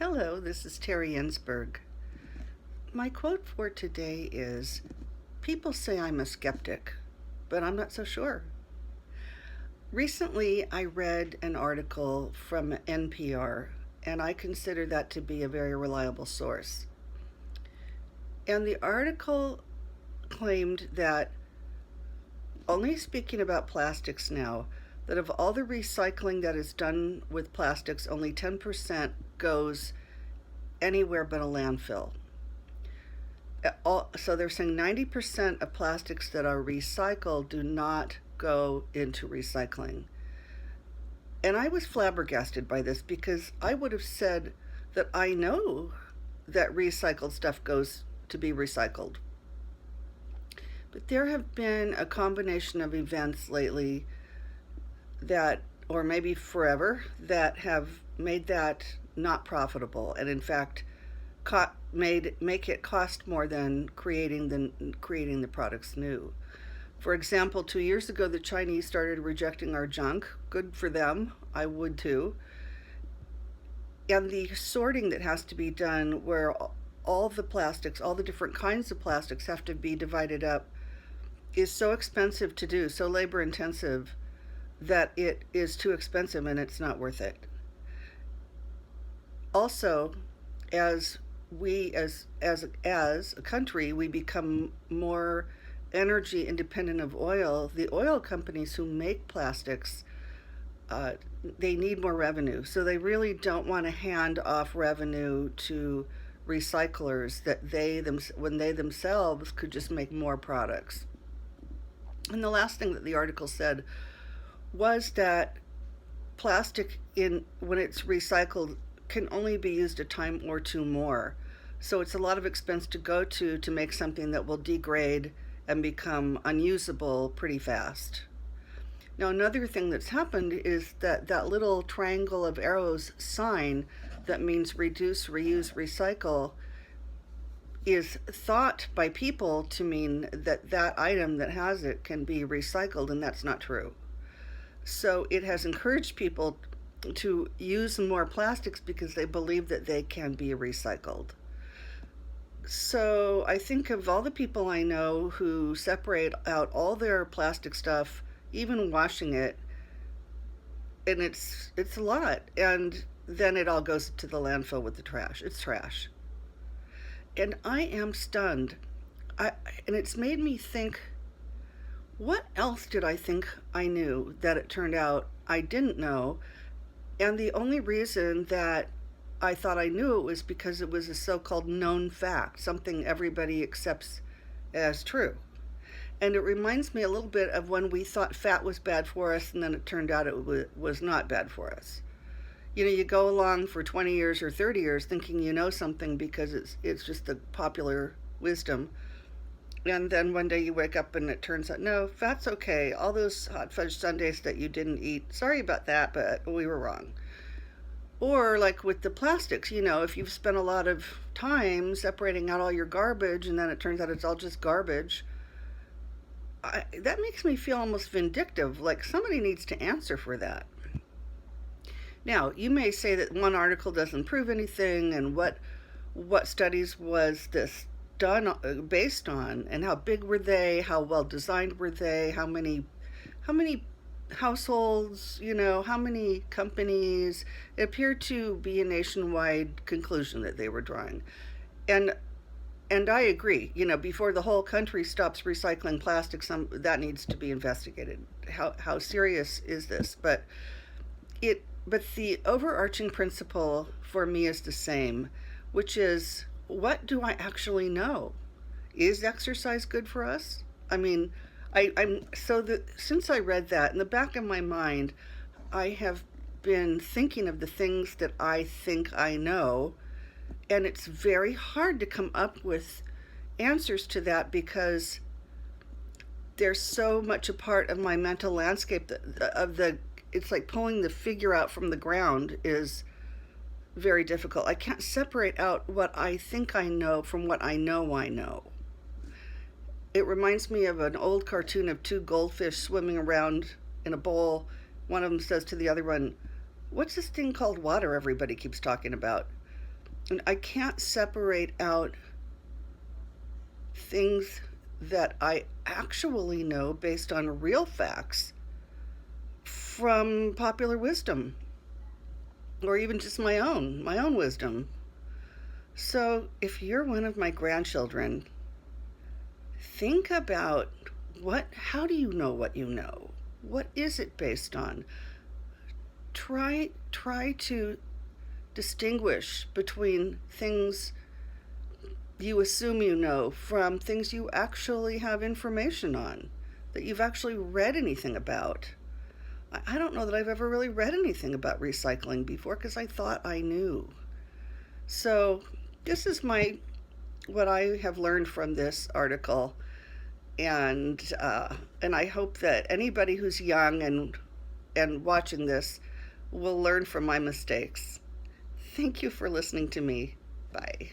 Hello, this is Terry Ensberg. My quote for today is: People say I'm a skeptic, but I'm not so sure. Recently, I read an article from NPR, and I consider that to be a very reliable source. And the article claimed that, only speaking about plastics now, that of all the recycling that is done with plastics, only 10% goes anywhere but a landfill. So they're saying 90% of plastics that are recycled do not go into recycling. And I was flabbergasted by this because I would have said that I know that recycled stuff goes to be recycled. But there have been a combination of events lately that, or maybe forever, that have made that not profitable, and in fact make it cost more than creating the products new. For example, 2 years ago, the Chinese started rejecting our junk. Good for them. I would too. And the sorting that has to be done, where all the plastics, all the different kinds of plastics have to be divided up, is so expensive to do, so labor intensive, that it is too expensive and it's not worth it. Also, as a country, we become more energy independent of oil. The oil companies who make plastics, they need more revenue, so they really don't want to hand off revenue to recyclers when they themselves could just make more products. And the last thing that the article said was that plastic, when it's recycled, can only be used a time or two more. So it's a lot of expense to go to make something that will degrade and become unusable pretty fast. Now, another thing that's happened is that little triangle of arrows sign that means reduce, reuse, recycle is thought by people to mean that item that has it can be recycled, and that's not true. So it has encouraged people to use more plastics because they believe that they can be recycled. So I think of all the people I know who separate out all their plastic stuff, even washing it, and it's a lot. And then it all goes to the landfill with the trash. It's trash. And I am stunned. And it's made me think, what else did I think I knew that it turned out I didn't know? And the only reason that I thought I knew it was because it was a so-called known fact, something everybody accepts as true. And it reminds me a little bit of when we thought fat was bad for us, and then it turned out it was not bad for us. You know, you go along for 20 years or 30 years thinking you know something because it's just the popular wisdom. And then one day you wake up and it turns out, no, fat's okay. All those hot fudge sundaes that you didn't eat, sorry about that, but we were wrong. Or like with the plastics, if you've spent a lot of time separating out all your garbage and then it turns out it's all just garbage, that makes me feel almost vindictive, like somebody needs to answer for that. Now, you may say that one article doesn't prove anything, and what studies was this done based on, and how big were they, how well designed were they, how many households, how many companies. It appeared to be a nationwide conclusion that they were drawing. And I agree, before the whole country stops recycling plastic, that needs to be investigated. How serious is this? But the overarching principle for me is the same, which is, what do I actually know? Is exercise good for us? I mean, since I read that, in the back of my mind, I have been thinking of the things that I think I know, and it's very hard to come up with answers to that because they're so much a part of my mental landscape it's like pulling the figure out from the ground is very difficult. I can't separate out what I think I know from what I know I know. It reminds me of an old cartoon of two goldfish swimming around in a bowl. One of them says to the other one, "What's this thing called water everybody keeps talking about?" And I can't separate out things that I actually know based on real facts from popular wisdom, or even just my own wisdom. So if you're one of my grandchildren, think about how do you know what you know? What is it based on? Try to distinguish between things you assume you know from things you actually have information on, that you've actually read anything about. I don't know that I've ever really read anything about recycling before because I thought I knew. So this is my what I have learned from this article, and I hope that anybody who's young and watching this will learn from my mistakes. Thank you for listening to me. Bye.